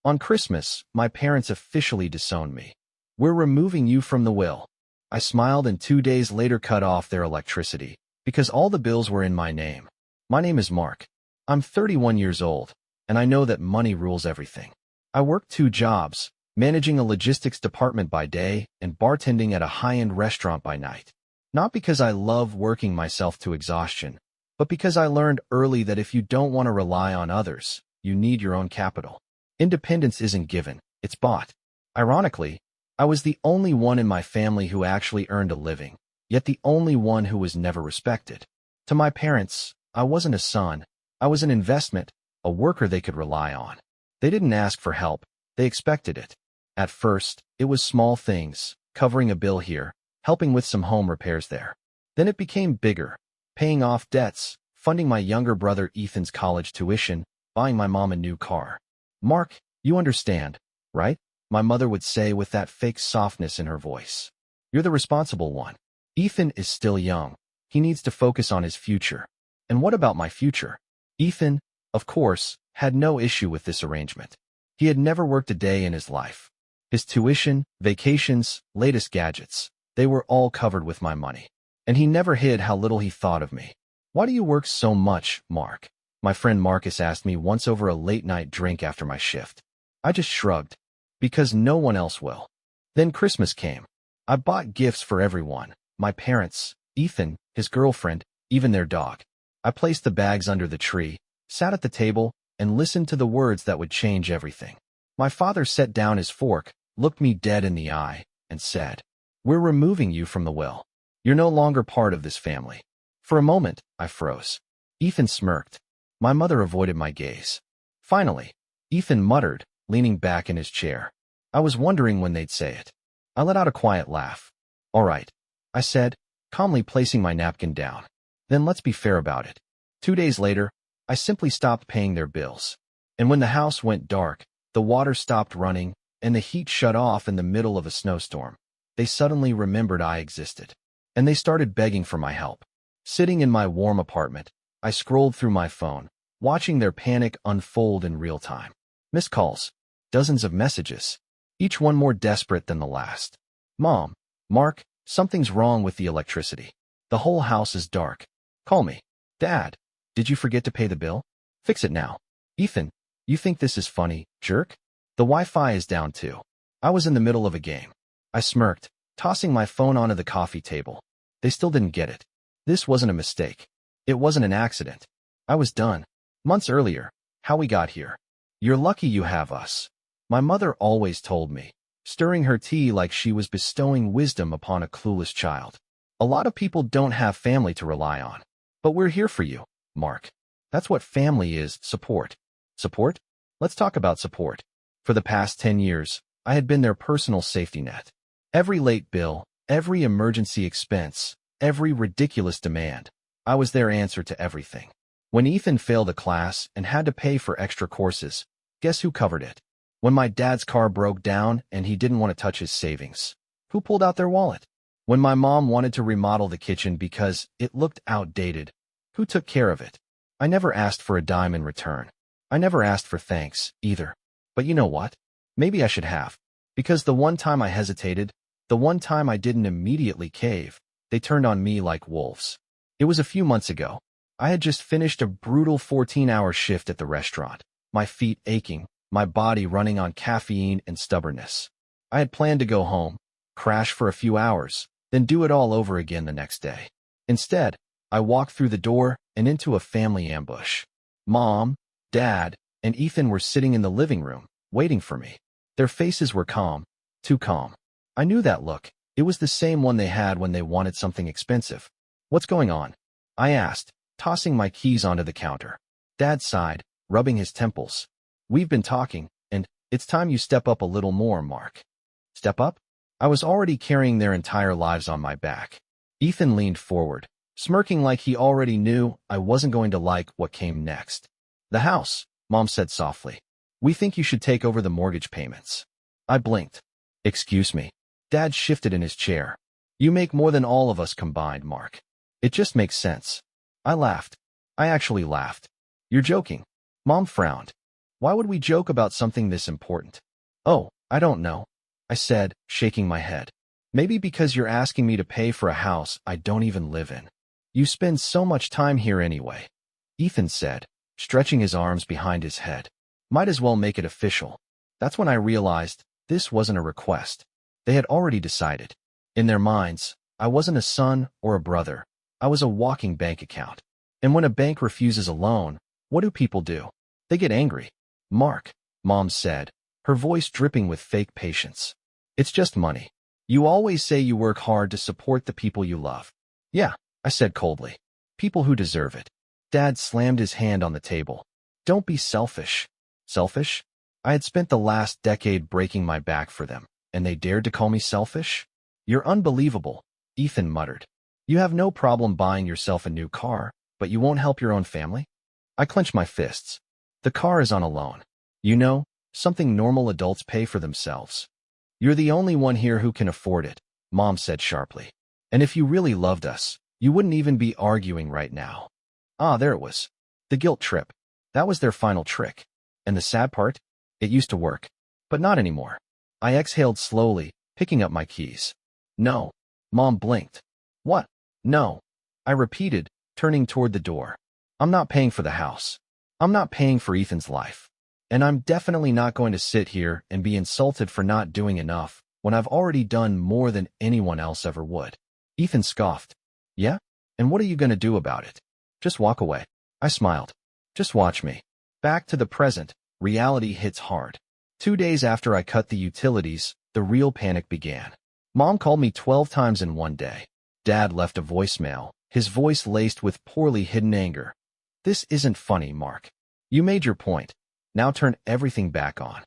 On Christmas, my parents officially disowned me. We're removing you from the will. I smiled and 2 days later cut off their electricity, because all the bills were in my name. My name is Mark. I'm 31 years old, and I know that money rules everything. I work 2 jobs, managing a logistics department by day and bartending at a high-end restaurant by night. Not because I love working myself to exhaustion, but because I learned early that if you don't want to rely on others, you need your own capital. Independence isn't given, it's bought. Ironically, I was the only one in my family who actually earned a living, yet the only one who was never respected. To my parents, I wasn't a son, I was an investment, a worker they could rely on. They didn't ask for help, they expected it. At first, it was small things, covering a bill here, helping with some home repairs there. Then it became bigger, paying off debts, funding my younger brother Ethan's college tuition, buying my mom a new car. Mark, you understand, right? My mother would say with that fake softness in her voice. You're the responsible one. Ethan is still young. He needs to focus on his future. And what about my future? Ethan, of course, had no issue with this arrangement. He had never worked a day in his life. His tuition, vacations, latest gadgets, they were all covered with my money. And he never hid how little he thought of me. Why do you work so much, Mark? My friend Marcus asked me once over a late-night drink after my shift. I just shrugged. Because no one else will. Then Christmas came. I bought gifts for everyone. My parents, Ethan, his girlfriend, even their dog. I placed the bags under the tree, sat at the table, and listened to the words that would change everything. My father set down his fork, looked me dead in the eye, and said, "We're removing you from the will. You're no longer part of this family." For a moment, I froze. Ethan smirked. My mother avoided my gaze. Finally, Ethan muttered, leaning back in his chair. I was wondering when they'd say it. I let out a quiet laugh. "All right," I said, calmly placing my napkin down. "Then let's be fair about it." 2 days later, I simply stopped paying their bills. And when the house went dark, the water stopped running, and the heat shut off in the middle of a snowstorm, they suddenly remembered I existed. And they started begging for my help. Sitting in my warm apartment, I scrolled through my phone, watching their panic unfold in real time. Missed calls, dozens of messages, each one more desperate than the last. "Mom, Mark, something's wrong with the electricity. The whole house is dark. Call me." "Dad, did you forget to pay the bill? Fix it now." "Ethan, you think this is funny, jerk? The Wi-Fi is down too." I was in the middle of a game. I smirked, tossing my phone onto the coffee table. They still didn't get it. This wasn't a mistake. It wasn't an accident. I was done. Months earlier, how we got here. "You're lucky you have us," my mother always told me, stirring her tea like she was bestowing wisdom upon a clueless child. "A lot of people don't have family to rely on. But we're here for you, Mark. That's what family is, support." Support? Let's talk about support. For the past 10 years, I had been their personal safety net. Every late bill, every emergency expense, every ridiculous demand, I was their answer to everything. When Ethan failed a class and had to pay for extra courses, guess who covered it? When my dad's car broke down and he didn't want to touch his savings, who pulled out their wallet? When my mom wanted to remodel the kitchen because it looked outdated, who took care of it? I never asked for a dime in return. I never asked for thanks, either. But you know what? Maybe I should have. Because the one time I hesitated, the one time I didn't immediately cave, they turned on me like wolves. It was a few months ago. I had just finished a brutal 14-hour shift at the restaurant, my feet aching, my body running on caffeine and stubbornness. I had planned to go home, crash for a few hours, then do it all over again the next day. Instead, I walked through the door and into a family ambush. Mom, Dad, and Ethan were sitting in the living room, waiting for me. Their faces were calm, too calm. I knew that look. It was the same one they had when they wanted something expensive. "What's going on?" I asked, tossing my keys onto the counter. Dad sighed, rubbing his temples. "We've been talking, and it's time you step up a little more, Mark." Step up? I was already carrying their entire lives on my back. Ethan leaned forward, smirking like he already knew I wasn't going to like what came next. "The house," Mom said softly. "We think you should take over the mortgage payments." I blinked. "Excuse me." Dad shifted in his chair. "You make more than all of us combined, Mark. It just makes sense." I laughed. I actually laughed. "You're joking." Mom frowned. Why would we joke about something this important? Oh, I don't know, I said, shaking my head. Maybe because you're asking me to pay for a house I don't even live in. You spend so much time here anyway, Ethan said, stretching his arms behind his head. Might as well make it official. That's when I realized this wasn't a request. They had already decided. In their minds, I wasn't a son or a brother. I was a walking bank account. And when a bank refuses a loan, what do people do? They get angry. Mark, Mom said, her voice dripping with fake patience. It's just money. You always say you work hard to support the people you love. Yeah, I said coldly. People who deserve it. Dad slammed his hand on the table. Don't be selfish. Selfish? I had spent the last decade breaking my back for them, and they dared to call me selfish? You're unbelievable, Ethan muttered. You have no problem buying yourself a new car, but you won't help your own family? I clenched my fists. The car is on a loan. You know, something normal adults pay for themselves. You're the only one here who can afford it, Mom said sharply. And if you really loved us, you wouldn't even be arguing right now. Ah, there it was. The guilt trip. That was their final trick. And the sad part? It used to work. But not anymore. I exhaled slowly, picking up my keys. No. Mom blinked. What? No. I repeated, turning toward the door. I'm not paying for the house. I'm not paying for Ethan's life. And I'm definitely not going to sit here and be insulted for not doing enough when I've already done more than anyone else ever would. Ethan scoffed. Yeah? And what are you going to do about it? Just walk away. I smiled. Just watch me. Back to the present, reality hits hard. 2 days after I cut the utilities, the real panic began. Mom called me 12 times in one day. Dad left a voicemail, his voice laced with poorly hidden anger. This isn't funny, Mark. You made your point. Now turn everything back on.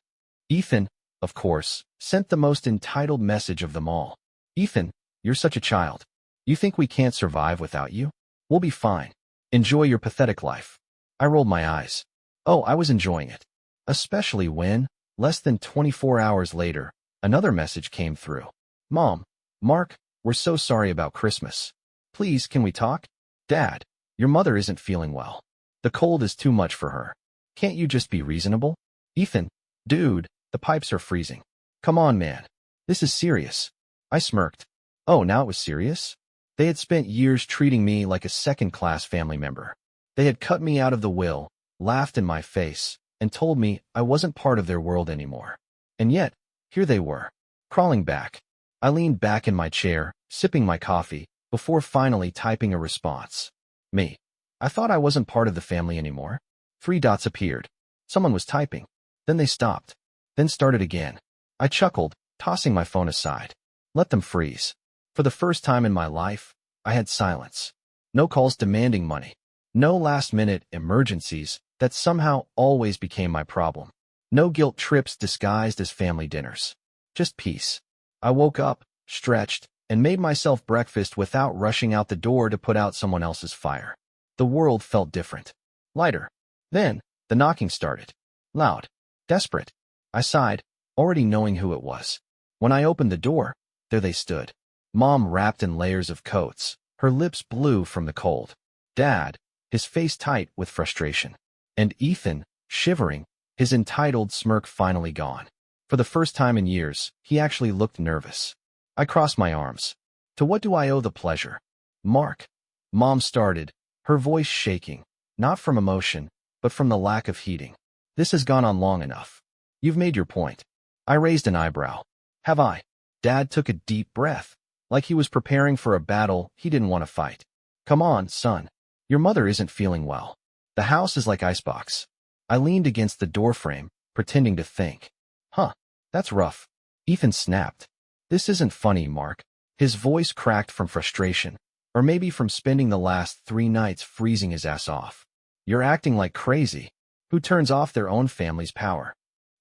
Ethan, of course, sent the most entitled message of them all. Ethan, you're such a child. You think we can't survive without you? We'll be fine. Enjoy your pathetic life. I rolled my eyes. Oh, I was enjoying it. Especially when, less than 24 hours later, another message came through. Mom, Mark, we're so sorry about Christmas. Please, can we talk? Dad, your mother isn't feeling well. The cold is too much for her. Can't you just be reasonable? Ethan, dude, the pipes are freezing. Come on, man. This is serious. I smirked. Oh, now it was serious? They had spent years treating me like a second-class family member. They had cut me out of the will, laughed in my face, and told me I wasn't part of their world anymore. And yet, here they were, crawling back. I leaned back in my chair, sipping my coffee, before finally typing a response. Me. I thought I wasn't part of the family anymore. 3 dots appeared. Someone was typing. Then they stopped. Then started again. I chuckled, tossing my phone aside. Let them freeze. For the first time in my life, I had silence. No calls demanding money. No last-minute emergencies that somehow always became my problem. No guilt trips disguised as family dinners. Just peace. I woke up, stretched, and made myself breakfast without rushing out the door to put out someone else's fire. The world felt different. Lighter. Then, the knocking started. Loud. Desperate. I sighed, already knowing who it was. When I opened the door, there they stood. Mom wrapped in layers of coats, her lips blue from the cold. Dad, his face tight with frustration. And Ethan, shivering, his entitled smirk finally gone. For the first time in years, he actually looked nervous. I crossed my arms. To what do I owe the pleasure? Mark. Mom started, her voice shaking, not from emotion, but from the lack of heating. This has gone on long enough. You've made your point. I raised an eyebrow. Have I? Dad took a deep breath, like he was preparing for a battle he didn't want to fight. Come on, son. Your mother isn't feeling well. The house is like icebox. I leaned against the doorframe, pretending to think. Huh, that's rough. Ethan snapped. This isn't funny, Mark. His voice cracked from frustration, or maybe from spending the last 3 nights freezing his ass off. You're acting like crazy. Who turns off their own family's power?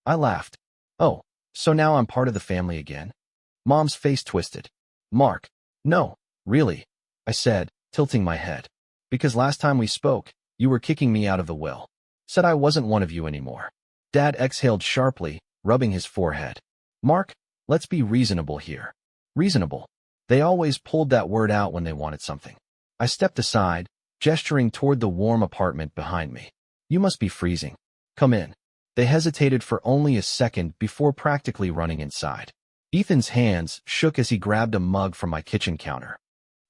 I laughed. Oh, so now I'm part of the family again? Mom's face twisted. Mark, no, really, I said, tilting my head. Because last time we spoke, you were kicking me out of the will. Said I wasn't one of you anymore. Dad exhaled sharply, rubbing his forehead. Mark, let's be reasonable here. Reasonable. They always pulled that word out when they wanted something. I stepped aside, gesturing toward the warm apartment behind me. You must be freezing. Come in. They hesitated for only a second before practically running inside. Ethan's hands shook as he grabbed a mug from my kitchen counter.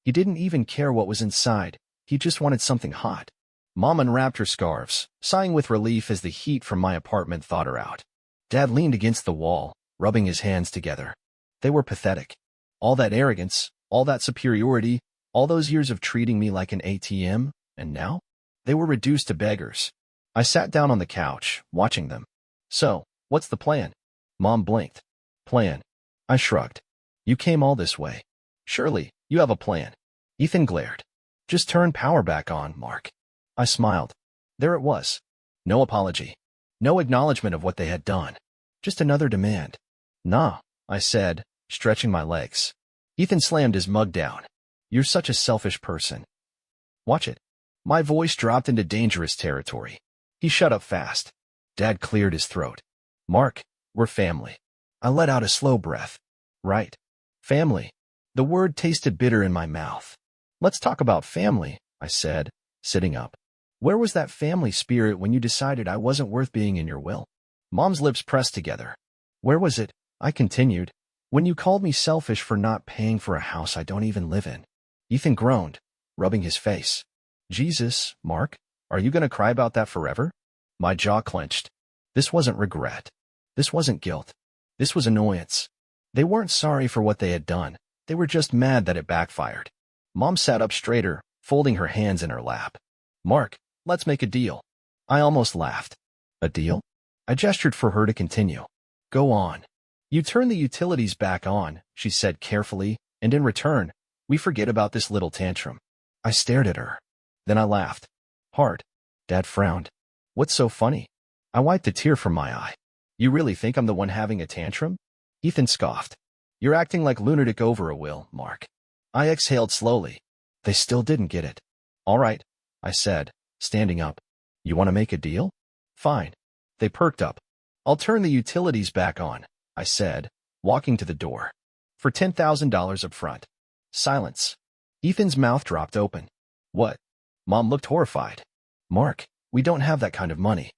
He didn't even care what was inside. He just wanted something hot. Mom unwrapped her scarves, sighing with relief as the heat from my apartment thawed her out. Dad leaned against the wall, rubbing his hands together. They were pathetic. All that arrogance, all that superiority, all those years of treating me like an ATM, and now? They were reduced to beggars. I sat down on the couch, watching them. So, what's the plan? Mom blinked. Plan? I shrugged. You came all this way. Surely, you have a plan. Ethan glared. Just turn power back on, Mark. I smiled. There it was. No apology. No acknowledgement of what they had done. Just another demand. Nah, I said, stretching my legs. Ethan slammed his mug down. You're such a selfish person. Watch it. My voice dropped into dangerous territory. He shut up fast. Dad cleared his throat. Mark, we're family. I let out a slow breath. Right. Family. The word tasted bitter in my mouth. Let's talk about family, I said, sitting up. Where was that family spirit when you decided I wasn't worth being in your will? Mom's lips pressed together. Where was it? I continued. When you called me selfish for not paying for a house I don't even live in. Ethan groaned, rubbing his face. Jesus, Mark, are you going to cry about that forever? My jaw clenched. This wasn't regret. This wasn't guilt. This was annoyance. They weren't sorry for what they had done. They were just mad that it backfired. Mom sat up straighter, folding her hands in her lap. Mark, let's make a deal. I almost laughed. A deal? I gestured for her to continue. Go on. You turn the utilities back on, she said carefully, and in return, we forget about this little tantrum. I stared at her. Then I laughed. Hard. Dad frowned. What's so funny? I wiped a tear from my eye. You really think I'm the one having a tantrum? Ethan scoffed. You're acting like lunatic over a will, Mark. I exhaled slowly. They still didn't get it. All right, I said, standing up. You want to make a deal? Fine. They perked up. I'll turn the utilities back on, I said, walking to the door. For $10,000 up front. Silence. Ethan's mouth dropped open. What? Mom looked horrified. Mark, we don't have that kind of money.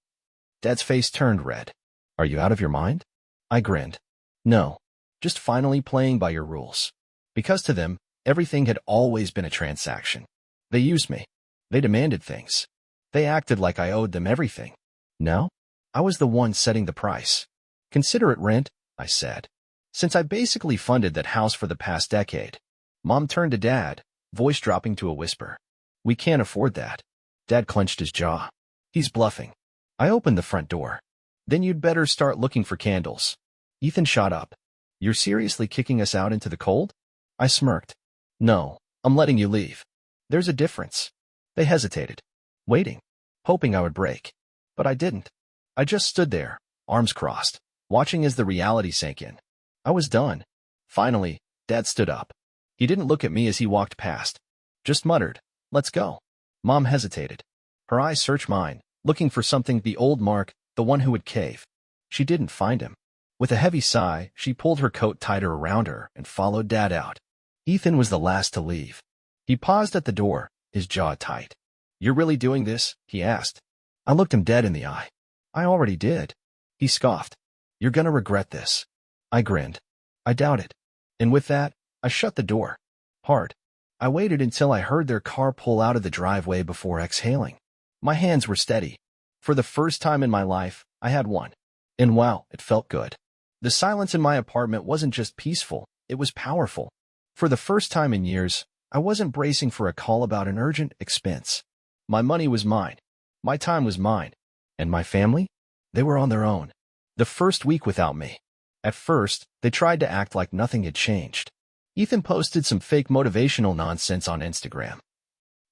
Dad's face turned red. Are you out of your mind? I grinned. No. Just finally playing by your rules. Because to them, everything had always been a transaction. They used me. They demanded things. They acted like I owed them everything. No? I was the one setting the price. Consider it rent, I said. Since I basically funded that house for the past decade. Mom turned to Dad, voice dropping to a whisper. We can't afford that. Dad clenched his jaw. He's bluffing. I opened the front door. Then you'd better start looking for candles. Ethan shot up. You're seriously kicking us out into the cold? I smirked. No, I'm letting you leave. There's a difference. They hesitated, waiting, hoping I would break. But I didn't. I just stood there, arms crossed, watching as the reality sank in. I was done. Finally, Dad stood up. He didn't look at me as he walked past. Just muttered, let's go. Mom hesitated. Her eyes searched mine, looking for something, the old Mark, the one who would cave. She didn't find him. With a heavy sigh, she pulled her coat tighter around her and followed Dad out. Ethan was the last to leave. He paused at the door, his jaw tight. You're really doing this? He asked. I looked him dead in the eye. I already did. He scoffed. You're gonna regret this. I grinned. I doubt it. And with that, I shut the door. Hard. I waited until I heard their car pull out of the driveway before exhaling. My hands were steady. For the first time in my life, I had one. And wow, it felt good. The silence in my apartment wasn't just peaceful, it was powerful. For the first time in years, I wasn't bracing for a call about an urgent expense. My money was mine. My time was mine. And my family? They were on their own. The first week without me. At first, they tried to act like nothing had changed. Ethan posted some fake motivational nonsense on Instagram.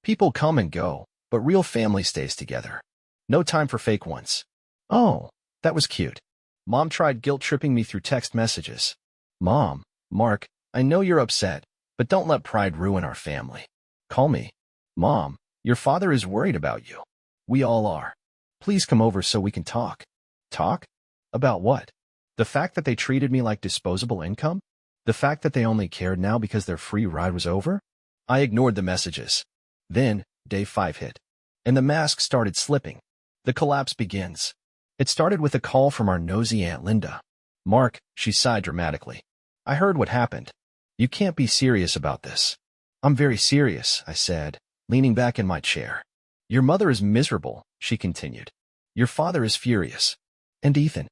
People come and go, but real family stays together. No time for fake ones. Oh, that was cute. Mom tried guilt-tripping me through text messages. Mom, Mark, I know you're upset, but don't let pride ruin our family. Call me. Mom, your father is worried about you. We all are. Please come over so we can talk. Talk? About what? The fact that they treated me like disposable income? The fact that they only cared now because their free ride was over? I ignored the messages. Then, day 5 hit. And the mask started slipping. The collapse begins. It started with a call from our nosy Aunt Linda. Mark, she sighed dramatically. I heard what happened. You can't be serious about this. I'm very serious, I said, leaning back in my chair. Your mother is miserable, she continued. Your father is furious. And Ethan?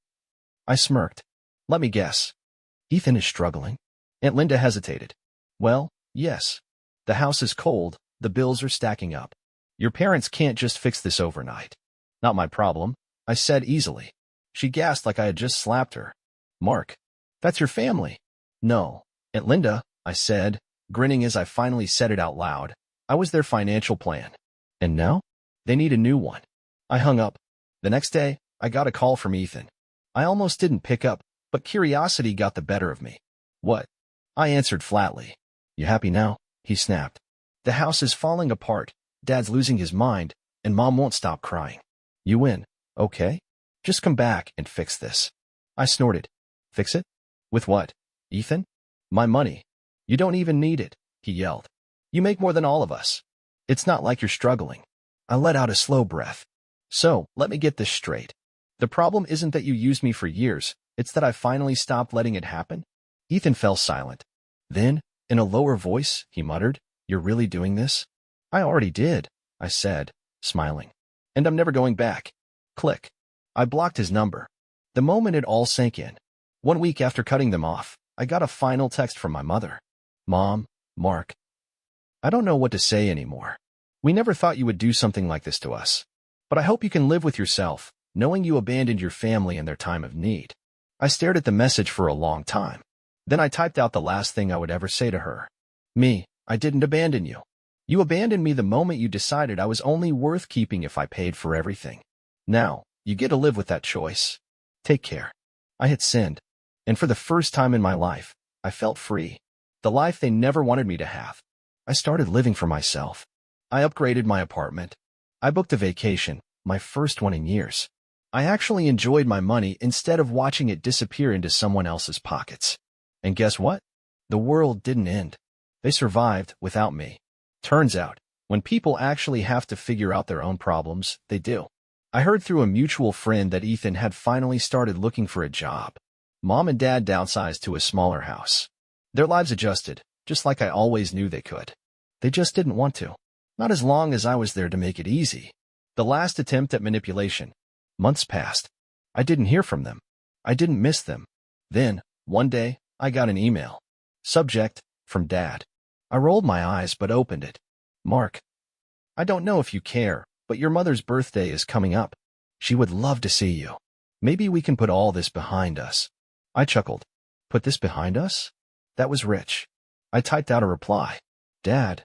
I smirked. Let me guess. Ethan is struggling? Aunt Linda hesitated. Well, yes. The house is cold, the bills are stacking up. Your parents can't just fix this overnight. Not my problem, I said easily. She gasped like I had just slapped her. Mark, that's your family. No, Aunt Linda, I said, grinning as I finally said it out loud. I was their financial plan. And now? They need a new one. I hung up. The next day, I got a call from Ethan. I almost didn't pick up, but curiosity got the better of me. What? I answered flatly. You happy now? He snapped. The house is falling apart, Dad's losing his mind, and Mom won't stop crying. You win, okay? Just come back and fix this. I snorted. Fix it? With what? Ethan? My money. You don't even need it, he yelled. You make more than all of us. It's not like you're struggling. I let out a slow breath. So, let me get this straight. The problem isn't that you used me for years, it's that I finally stopped letting it happen? Ethan fell silent. Then, in a lower voice, he muttered, You're really doing this? I already did, I said, smiling. And I'm never going back. Click. I blocked his number. The moment it all sank in. 1 week after cutting them off, I got a final text from my mother. Mom, Mark. I don't know what to say anymore. We never thought you would do something like this to us. But I hope you can live with yourself, knowing you abandoned your family in their time of need. I stared at the message for a long time. Then I typed out the last thing I would ever say to her. Me, I didn't abandon you. You abandoned me the moment you decided I was only worth keeping if I paid for everything. Now, you get to live with that choice. Take care. I had sinned. And for the first time in my life, I felt free. The life they never wanted me to have. I started living for myself. I upgraded my apartment. I booked a vacation, my first one in years. I actually enjoyed my money instead of watching it disappear into someone else's pockets. And guess what? The world didn't end. They survived without me. Turns out, when people actually have to figure out their own problems, they do. I heard through a mutual friend that Ethan had finally started looking for a job. Mom and Dad downsized to a smaller house. Their lives adjusted, just like I always knew they could. They just didn't want to. Not as long as I was there to make it easy. The last attempt at manipulation. Months passed. I didn't hear from them. I didn't miss them. Then, one day, I got an email. Subject, from Dad. I rolled my eyes but opened it. Mark. I don't know if you care, but your mother's birthday is coming up. She would love to see you. Maybe we can put all this behind us. I chuckled. Put this behind us? That was rich. I typed out a reply. Dad.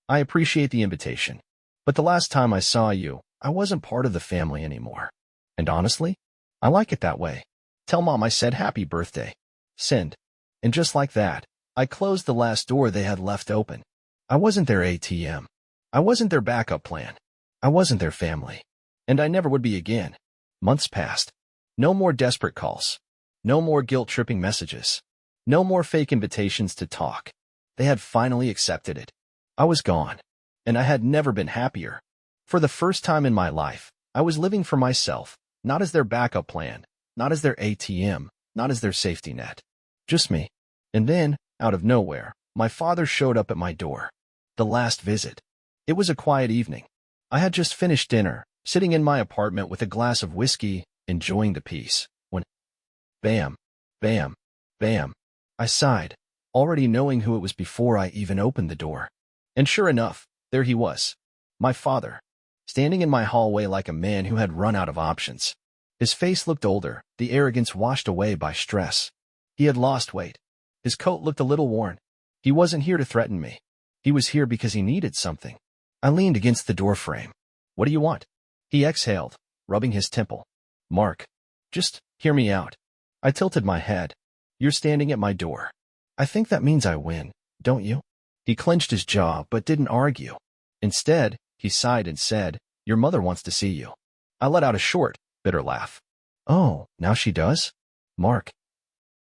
I appreciate the invitation. But the last time I saw you, I wasn't part of the family anymore. And honestly, I like it that way. Tell Mom I said happy birthday. Send. And just like that, I closed the last door they had left open. I wasn't their ATM. I wasn't their backup plan. I wasn't their family. And I never would be again. Months passed. No more desperate calls. No more guilt-tripping messages. No more fake invitations to talk. They had finally accepted it. I was gone. And I had never been happier. For the first time in my life, I was living for myself, not as their backup plan, not as their ATM, not as their safety net. Just me. And then, out of nowhere, my father showed up at my door. The last visit. It was a quiet evening. I had just finished dinner, sitting in my apartment with a glass of whiskey, enjoying the peace, when bam, bam, bam. I sighed, already knowing who it was before I even opened the door. And sure enough, there he was. My father. Standing in my hallway like a man who had run out of options. His face looked older, the arrogance washed away by stress. He had lost weight. His coat looked a little worn. He wasn't here to threaten me. He was here because he needed something. I leaned against the doorframe. What do you want? He exhaled, rubbing his temple. Mark, just hear me out. I tilted my head. You're standing at my door. I think that means I win, don't you? He clenched his jaw but didn't argue. Instead, he sighed and said, Your mother wants to see you. I let out a short, bitter laugh. Oh, now she does? Mark.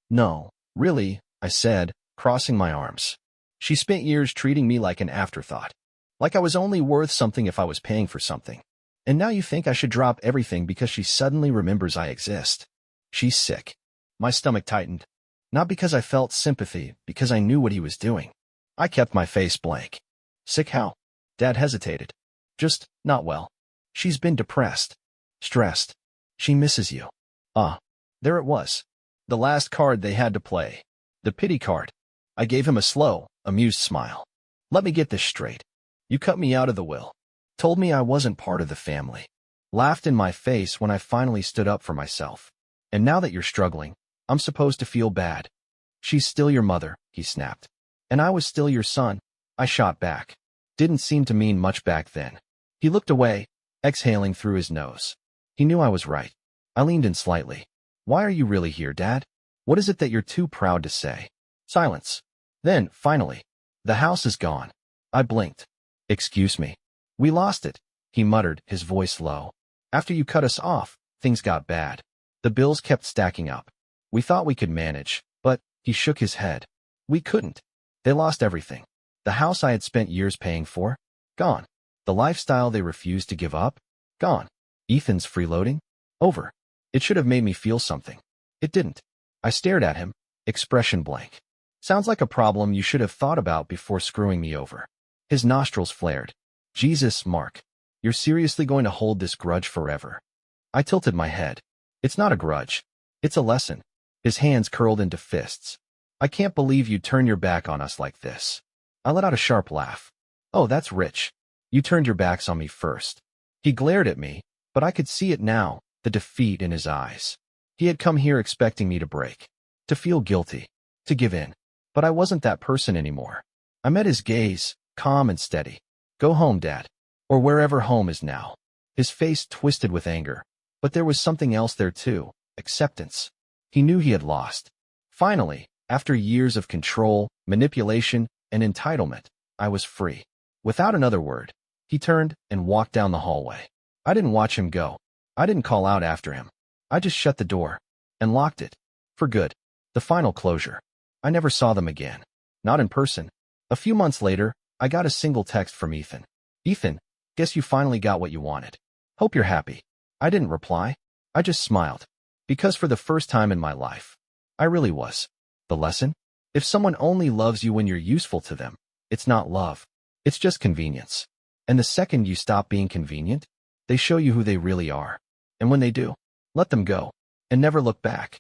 No, really, I said, crossing my arms. She spent years treating me like an afterthought. Like I was only worth something if I was paying for something. And now you think I should drop everything because she suddenly remembers I exist. She's sick. My stomach tightened. Not because I felt sympathy, because I knew what he was doing. I kept my face blank. Sick how? Dad hesitated. Just, not well. She's been depressed. Stressed. She misses you. There it was. The last card they had to play. The pity card. I gave him a slow, amused smile. Let me get this straight. You cut me out of the will. Told me I wasn't part of the family. Laughed in my face when I finally stood up for myself. And now that you're struggling, I'm supposed to feel bad. She's still your mother, he snapped. And I was still your son, I shot back. Didn't seem to mean much back then. He looked away, exhaling through his nose. He knew I was right. I leaned in slightly. Why are you really here, Dad? What is it that you're too proud to say? Silence. Then, finally, the house is gone. I blinked. Excuse me. We lost it, he muttered, his voice low. After you cut us off, things got bad. The bills kept stacking up. We thought we could manage, but, he shook his head. We couldn't. They lost everything. The house I had spent years paying for? Gone. The lifestyle they refused to give up? Gone. Ethan's freeloading? Over. It should have made me feel something. It didn't. I stared at him, expression blank. Sounds like a problem you should have thought about before screwing me over. His nostrils flared. Jesus, Mark. You're seriously going to hold this grudge forever? I tilted my head. It's not a grudge. It's a lesson. His hands curled into fists. I can't believe you turn your back on us like this. I let out a sharp laugh. Oh, that's rich. You turned your backs on me first. He glared at me, but I could see it now, the defeat in his eyes. He had come here expecting me to break, to feel guilty, to give in. But I wasn't that person anymore. I met his gaze, calm and steady. Go home, Dad. Or wherever home is now. His face twisted with anger. But there was something else there too, acceptance. He knew he had lost. Finally, after years of control, manipulation, and entitlement, I was free. Without another word, he turned and walked down the hallway. I didn't watch him go. I didn't call out after him. I just shut the door and locked it. For good. The final closure. I never saw them again. Not in person. A few months later, I got a single text from Ethan. Ethan, guess you finally got what you wanted. Hope you're happy. I didn't reply. I just smiled. Because for the first time in my life, I really was. The lesson? If someone only loves you when you're useful to them, it's not love. It's just convenience. And the second you stop being convenient, they show you who they really are. And when they do, let them go. And never look back.